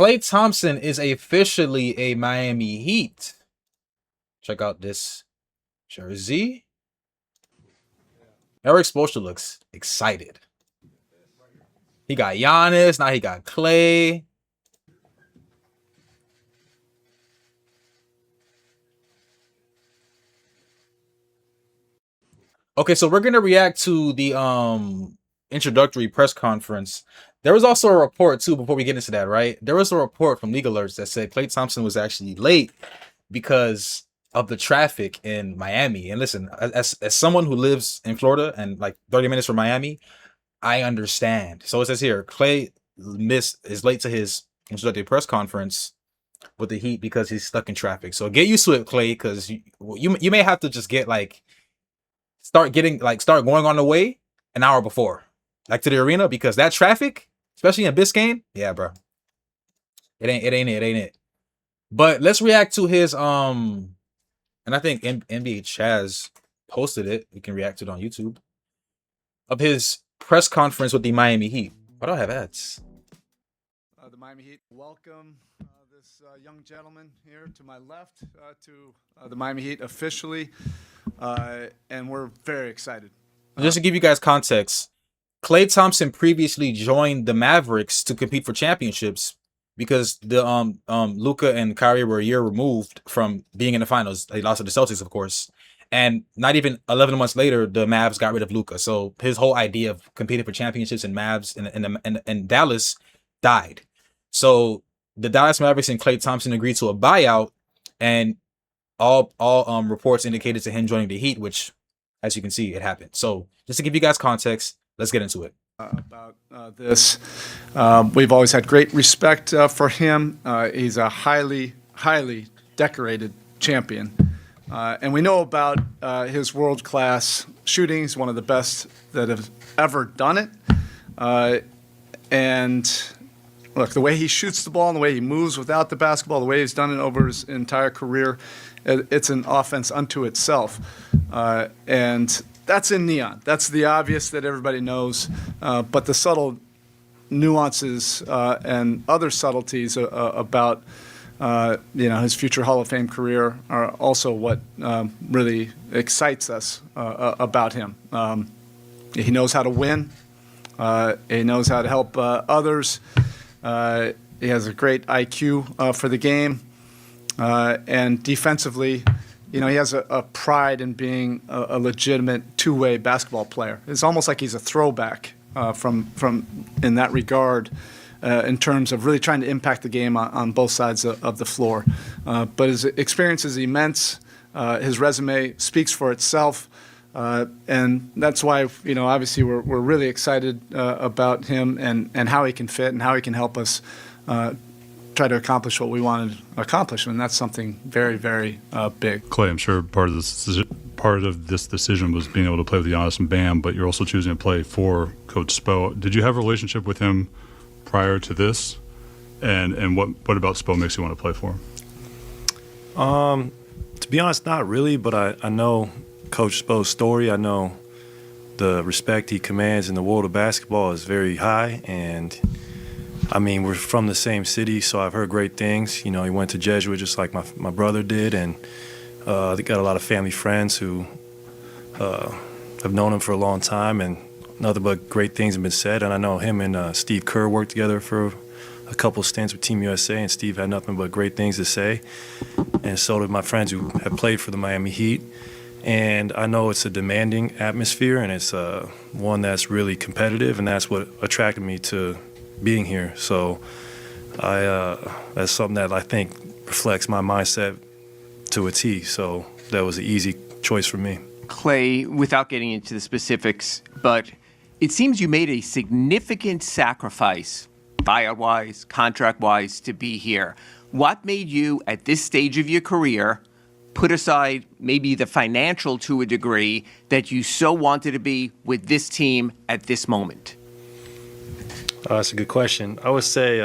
KLAY Thompson is officially a Miami Heat. Check out this jersey. Eric Spoelstra looks excited. He got Giannis, now he got Klay. Okay, so we're gonna react to the introductory press conference. There was also a report too, before we get into that, right? There was a report from League Alerts that said KLAY Thompson was actually late because of the traffic in Miami. And listen, as someone who lives in Florida and like 30 minutes from Miami, I understand. So it says here, KLAY is late to his introductory press conference with the Heat because he's stuck in traffic. So get used to it, KLAY, because you may have to just get like start going on the way an hour before, like to the arena, because that traffic, especially in Biscayne, yeah, bro, it ain't it. But let's react to his and I think NBA Chaz posted it. We can react to it on YouTube of his press conference with the Miami Heat. Why do I have ads? The Miami Heat welcome this young gentleman here to my left to the Miami Heat officially, and we're very excited. Just to give you guys context, KLAY Thompson previously joined the Mavericks to compete for championships because the Luka and Kyrie were a year removed from being in the finals. They lost to the Celtics, of course. And not even 11 months later, the Mavs got rid of Luka. So his whole idea of competing for championships in Mavs in Dallas died. So the Dallas Mavericks and KLAY Thompson agreed to a buyout, and all reports indicated to him joining the Heat, which, as you can see, it happened. So just to give you guys context, let's get into it. About this, we've always had great respect for him. He's a highly decorated champion. And we know about his world-class shooting. He's one of the best that have ever done it. And look, the way he shoots the ball and the way he moves without the basketball, the way he's done it over his entire career, it's an offense unto itself. And that's in neon. That's the obvious that everybody knows. But the subtle nuances and other subtleties about his future Hall of Fame career are also what really excites us about him. He knows how to win. He knows how to help others. He has a great IQ for the game. And defensively, he has a pride in being a legitimate two-way basketball player. It's almost like he's a throwback from in that regard. In terms of really trying to impact the game on both sides of the floor. But his experience is immense. His resume speaks for itself. And that's why, obviously we're really excited about him and how he can fit and how he can help us try to accomplish what we want to accomplish. And that's something very, very big. KLAY, I'm sure part of this decision was being able to play with Giannis and Bam, but you're also choosing to play for Coach Spo. Did you have a relationship with him prior to this, and what about Spo makes you want to play for him? To be honest, not really, but I know Coach Spo's story. I know the respect he commands in the world of basketball is very high, and I mean, we're from the same city, so I've heard great things. He went to Jesuit just like my brother did, and they got a lot of family friends who have known him for a long time, and nothing but great things have been said. And I know him and Steve Kerr worked together for a couple stints with Team USA, and Steve had nothing but great things to say. And so did my friends who have played for the Miami Heat. And I know it's a demanding atmosphere, and it's one that's really competitive, and that's what attracted me to being here. So that's something that I think reflects my mindset to a T. So that was an easy choice for me. KLAY, without getting into the specifics, but it seems you made a significant sacrifice, buyout-wise, contract-wise, to be here. What made you, at this stage of your career, put aside maybe the financial to a degree that you so wanted to be with this team at this moment? That's a good question. I would say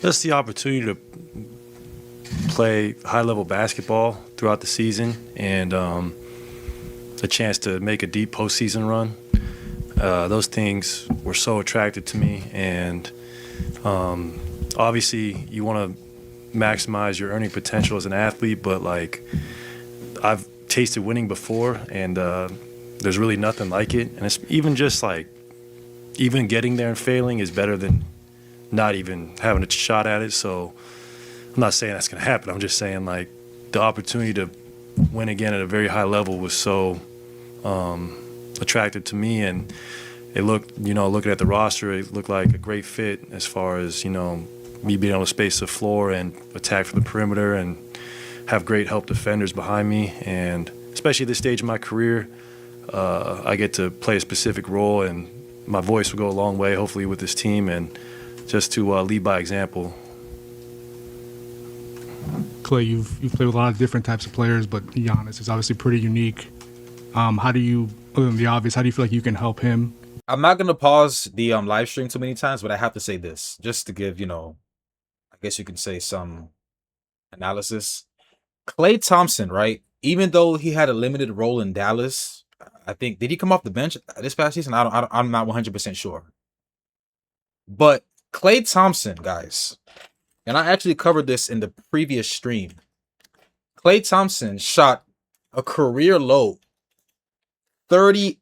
just the opportunity to play high-level basketball throughout the season and the chance to make a deep postseason run. Those things were so attractive to me, and obviously you want to maximize your earning potential as an athlete, but like I've tasted winning before, and there's really nothing like it. And it's even just like even getting there and failing is better than not even having a shot at it. So I'm not saying that's going to happen. I'm just saying like the opportunity to win again at a very high level was so attractive to me, and it looked, looking at the roster, it looked like a great fit as far as, me being able to space the floor and attack from the perimeter and have great help defenders behind me. And especially at this stage of my career, I get to play a specific role, and my voice will go a long way, hopefully, with this team, and just to lead by example. Clay, you've played with a lot of different types of players, but Giannis is obviously pretty unique. How do you, other than the obvious, how do you feel like you can help him? I'm not gonna pause the live stream too many times, but I have to say this just to give, I guess you can say some analysis. KLAY Thompson, right? Even though he had a limited role in Dallas, I think, did he come off the bench this past season? I'm not 100% sure. But KLAY Thompson, guys, and I actually covered this in the previous stream. KLAY Thompson shot a career low 38%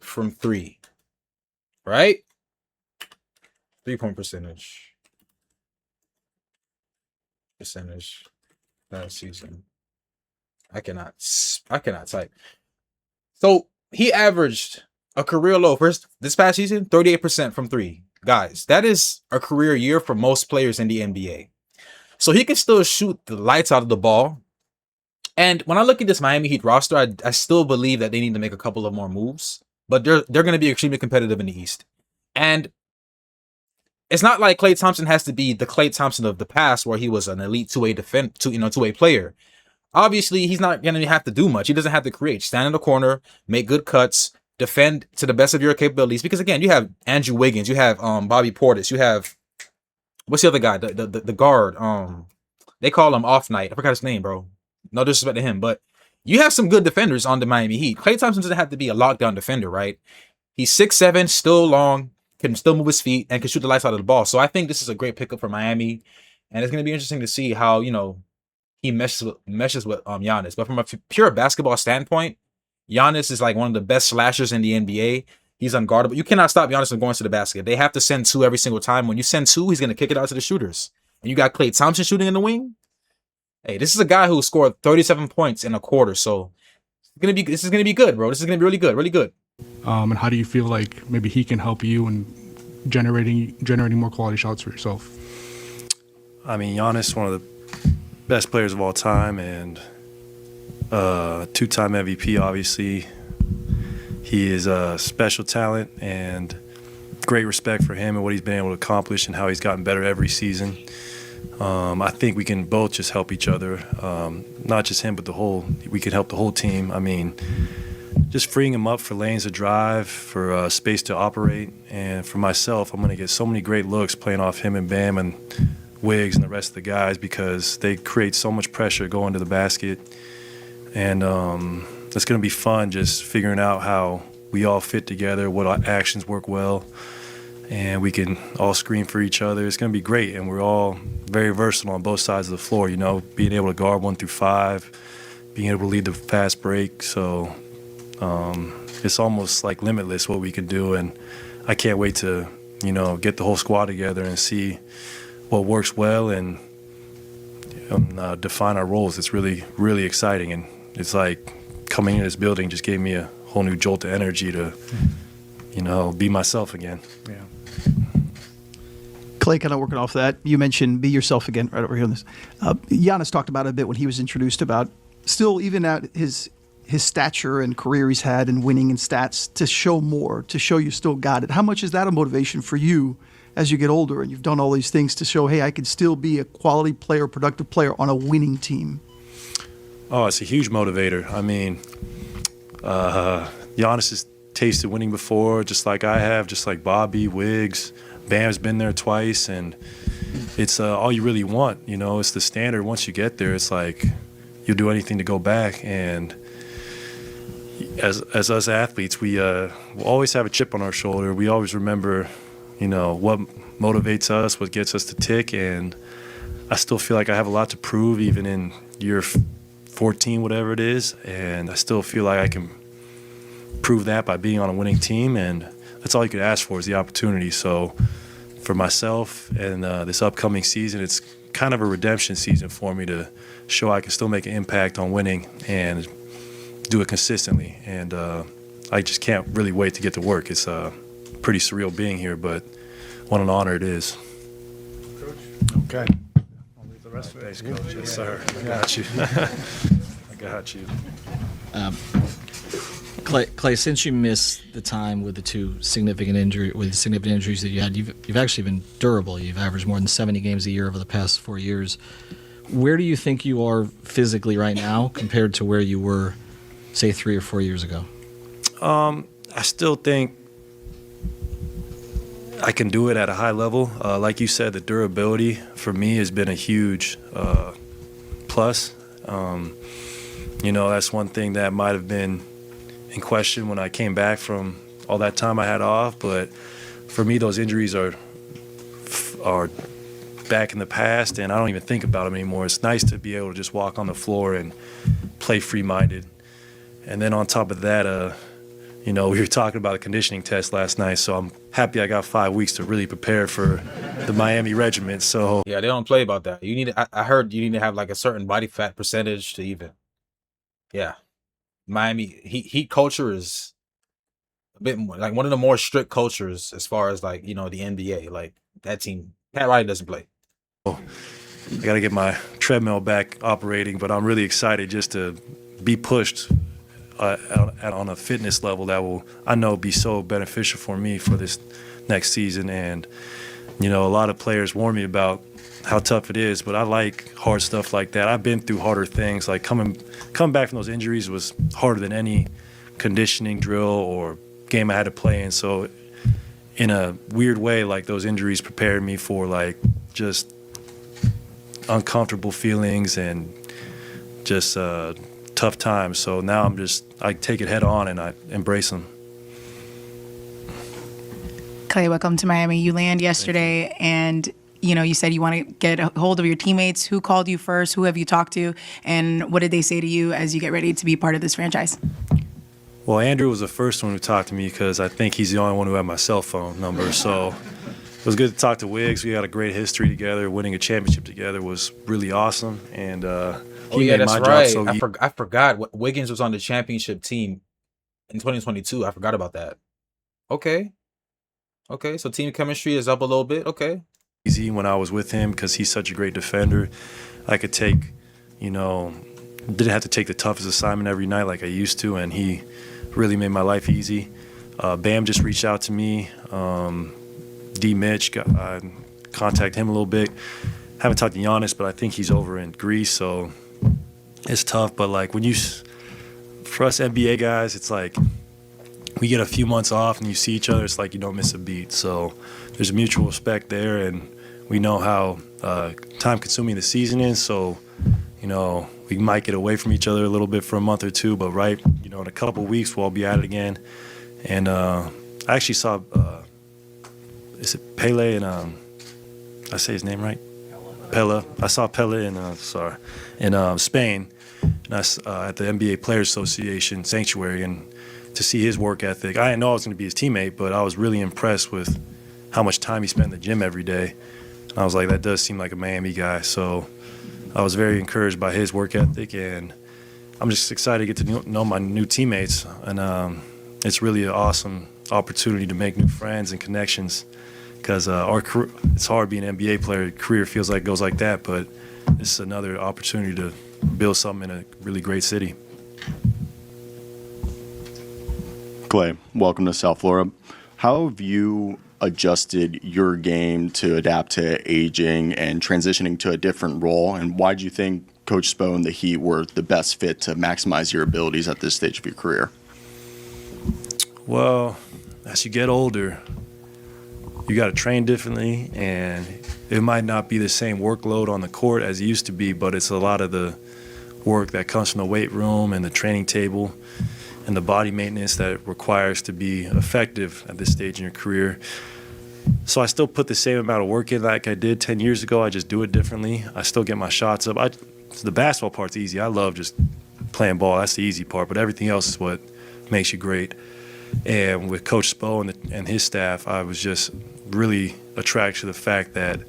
from three, right? 3-point percentage last season. I cannot type. So he averaged a career low first this past season, 38% from three. Guys, that is a career year for most players in the NBA. So he can still shoot the lights out of the ball. And when I look at this Miami Heat roster, I still believe that they need to make a couple of more moves, but they're going to be extremely competitive in the East. And it's not like KLAY Thompson has to be the KLAY Thompson of the past, where he was an elite two-way player. Obviously, he's not going to have to do much. He doesn't have to create. Stand in the corner, make good cuts, defend to the best of your capabilities. Because again, you have Andrew Wiggins, you have Bobby Portis, you have what's the other guy, the guard. They call him Off Night. I forgot his name, bro. No disrespect to him, but you have some good defenders on the Miami Heat. KLAY Thompson doesn't have to be a lockdown defender, right? He's 6'7", still long, can still move his feet, and can shoot the lights out of the ball. So I think this is a great pickup for Miami, and it's going to be interesting to see how he meshes with Giannis. But from a pure basketball standpoint, Giannis is like one of the best slashers in the NBA. He's unguardable. You cannot stop Giannis from going to the basket. They have to send two every single time. When you send two, he's going to kick it out to the shooters. And you got KLAY Thompson shooting in the wing. Hey, this is a guy who scored 37 points in a quarter. So this is gonna be good, bro. This is gonna be really good, really good. And how do you feel like maybe he can help you in generating more quality shots for yourself? I mean, Giannis, one of the best players of all time, and two-time MVP, obviously. He is a special talent, and great respect for him and what he's been able to accomplish and how he's gotten better every season. I think we can both just help each other, not just him, but we can help the whole team. I mean, just freeing him up for lanes to drive, for space to operate. And for myself, I'm going to get so many great looks playing off him and Bam and Wiggs and the rest of the guys, because they create so much pressure going to the basket. And it's going to be fun just figuring out how we all fit together, what our actions work well, and we can all screen for each other. It's going to be great, and we're all very versatile on both sides of the floor, being able to guard 1 through 5, being able to lead the fast break. So it's almost like limitless what we can do, and I can't wait to, get the whole squad together and see what works well and define our roles. It's really, really exciting, and it's like coming into this building just gave me a whole new jolt of energy to, be myself again. Yeah. Clay, kind of working off that, you mentioned be yourself again right over here on this. Giannis talked about it a bit when he was introduced about still, even at his stature and career he's had and winning in stats, to show more, to show you still got it. How much is that a motivation for you as you get older and you've done all these things to show, hey, I can still be a quality player, productive player on a winning team? Oh, it's a huge motivator. I mean, Giannis has tasted winning before, just like I have, just like Bobby, Wiggs. Bam's been there twice, and it's all you really want. It's the standard. Once you get there, it's like you'll do anything to go back. And as us athletes, we will always have a chip on our shoulder. We always remember what motivates us, what gets us to tick, and I still feel like I have a lot to prove even in year 14, whatever it is, and I still feel like I can prove that by being on a winning team, and that's all you could ask for is the opportunity. So for myself and this upcoming season, it's kind of a redemption season for me to show I can still make an impact on winning and do it consistently, and I just can't really wait to get to work. It's pretty surreal being here, but what an honor it is. Okay. I'll leave the rest of it. Thanks, Coach. Yes, sir. I got you. I got you. Clay, since you missed the time with the significant injuries that you had, you've actually been durable. You've averaged more than 70 games a year over the past 4 years. Where do you think you are physically right now compared to where you were, say, 3 or 4 years ago? I still think I can do it at a high level. Like you said, the durability for me has been a huge plus. That's one thing that might have been in question when I came back from all that time I had off. But for me, those injuries are back in the past, and I don't even think about them anymore. It's nice to be able to just walk on the floor and play free-minded. And then on top of that, we were talking about a conditioning test last night, so I'm happy I got 5 weeks to really prepare for the Miami regiment. So Yeah, they don't play about that. You need. I heard you need to have like a certain body fat percentage to even. Yeah, Miami Heat culture is a bit more like one of the more strict cultures as far as like the NBA. Like that team, Pat Riley doesn't play. I got to get my treadmill back operating, but I'm really excited just to be pushed on a fitness level that will, I know, be so beneficial for me for this next season. And, a lot of players warn me about how tough it is, but I like hard stuff like that. I've been through harder things. Like coming back from those injuries was harder than any conditioning drill or game I had to play in. So in a weird way, like those injuries prepared me for like just uncomfortable feelings and just tough times. So now I take it head on and I embrace them. Clay, welcome to Miami. You land yesterday, and you said you want to get a hold of your teammates. Who called you first? Who have you talked to? And what did they say to you as you get ready to be part of this franchise? Well, Andrew was the first one who talked to me because I think he's the only one who had my cell phone number. So it was good to talk to Wiggs. We had a great history together. Winning a championship together was really awesome. And he made my job so easy. I forgot Wiggins was on the championship team in 2022. I forgot about that. Okay, so team chemistry is up a little bit. Okay. Easy when I was with him because he's such a great defender. I could take, didn't have to take the toughest assignment every night like I used to, and he really made my life easy. Bam just reached out to me. D. Mitch, I contacted him a little bit. Haven't talked to Giannis, but I think he's over in Greece, so it's tough. But like for us NBA guys, it's like we get a few months off and you see each other, it's like you don't miss a beat. So there's a mutual respect there, and we know how time-consuming the season is. So, we might get away from each other a little bit for a month or two, but in a couple of weeks we'll all be at it again. And I actually saw, is it Pele and I say his name right? Pele. I saw Pele in Spain, and at the NBA Players Association Sanctuary, and to see his work ethic. I didn't know I was going to be his teammate, but I was really impressed with how much time he spent in the gym every day. And I was like, that does seem like a Miami guy. So I was very encouraged by his work ethic, and I'm just excited to get to know my new teammates. And it's really an awesome opportunity to make new friends and connections, because it's hard being an NBA player. Career feels like it goes like that, but this is another opportunity to build something in a really great city. Clay, welcome to South Florida. How have you adjusted your game to adapt to aging and transitioning to a different role? And why do you think Coach Spo and the Heat were the best fit to maximize your abilities at this stage of your career? Well, as you get older, you got to train differently, and it might not be the same workload on the court as it used to be, but it's a lot of the work that comes from the weight room and the training table and the body maintenance that it requires to be effective at this stage in your career. So I still put the same amount of work in like I did 10 years ago. I just do it differently. I still get my shots up. The basketball part's easy. I love just playing ball. That's the easy part. But everything else is what makes you great. And with Coach Spo and his staff, I was just really attracted to the fact that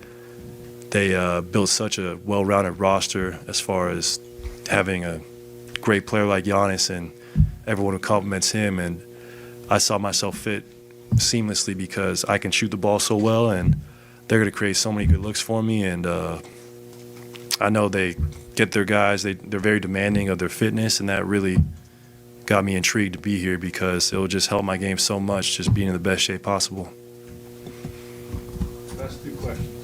they built such a well-rounded roster as far as having a great player like Giannis and everyone who compliments him. And I saw myself fit seamlessly because I can shoot the ball so well, and they're going to create so many good looks for me. And I know they get their guys. They're very demanding of their fitness, and that really got me intrigued to be here because it'll just help my game so much, just being in the best shape possible. Last two questions.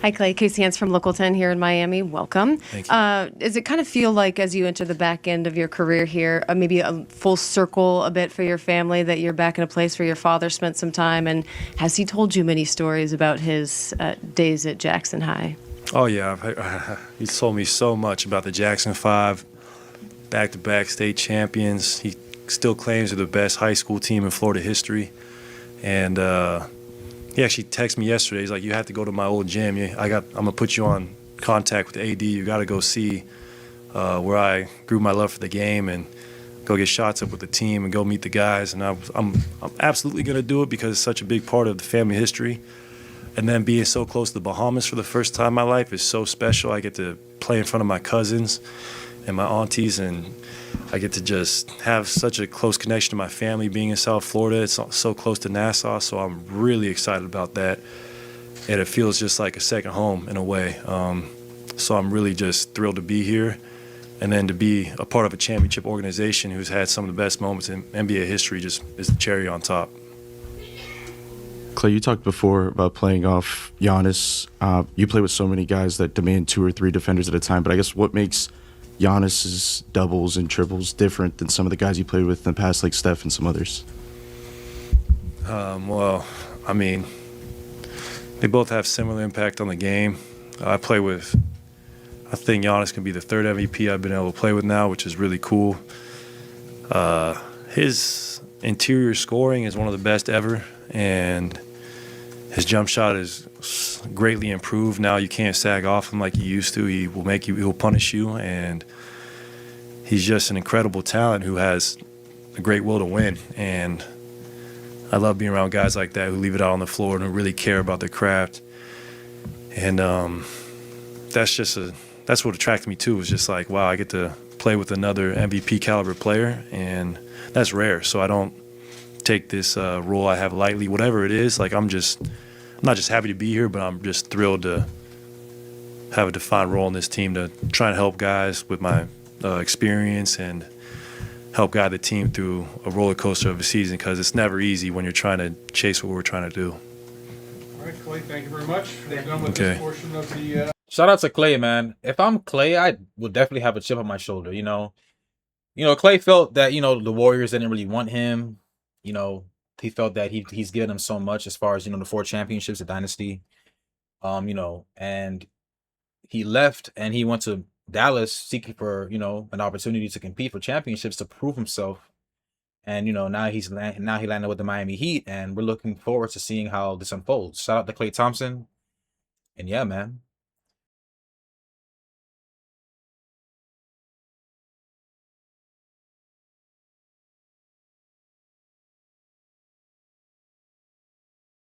Hi, Clay. Casey Hans from Local 10 here in Miami. Welcome. Thank you. Does it kind of feel like, as you enter the back end of your career here, maybe a full circle a bit for your family, that you're back in a place where your father spent some time? And has he told you many stories about his days at Jackson High? Oh, yeah. He's told me so much about the Jackson 5, back-to-back state champions. He still claims they're the best high school team in Florida history. And he actually texted me yesterday. He's like, you have to go to my old gym. I'm going to put you on contact with AD. You got to go see where I grew my love for the game and go get shots up with the team and go meet the guys. And I'm absolutely going to do it because it's such a big part of the family history. And then being so close to the Bahamas for the first time in my life is so special. I get to play in front of my cousins and my aunties, and I get to just have such a close connection to my family being in South Florida. It's so close to Nassau, so I'm really excited about that. And it feels just like a second home in a way. So I'm really just thrilled to be here. And then to be a part of a championship organization who's had some of the best moments in NBA history just is the cherry on top. Clay, you talked before about playing off Giannis. You play with so many guys that demand 2 or 3 defenders at a time, but I guess what makes Giannis's doubles and triples different than some of the guys you played with in the past, like Steph and some others? Well, I mean, they both have similar impact on the game. I think Giannis can be the 3rd MVP I've been able to play with now, which is really cool. His interior scoring is one of the best ever, and his jump shot is greatly improved. Now you can't sag off him like you used to. He'll punish you, and he's just an incredible talent who has a great will to win. And I love being around guys like that who leave it out on the floor and who really care about their craft. And that's what attracted me too. Was just like, wow, I get to play with another MVP caliber player, and that's rare. So I don't take this role I have lightly, whatever it is. Like I'm not just happy to be here, but I'm just thrilled to have a defined role in this team to try and help guys with my experience and help guide the team through a roller coaster of a season, because it's never easy when you're trying to chase what we're trying to do. All right, Clay, thank you very much. We're done with Okay. this portion of the. Shout out to Clay, man. If I'm Clay, I would definitely have a chip on my shoulder. Clay felt that the Warriors didn't really want him. He felt that he's given them so much as far as the 4 championships, the dynasty. And he left and he went to Dallas seeking for an opportunity to compete for championships, to prove himself. And now he landed with the Miami Heat, and we're looking forward to seeing how this unfolds. Shout out to KLAY Thompson. And yeah, man,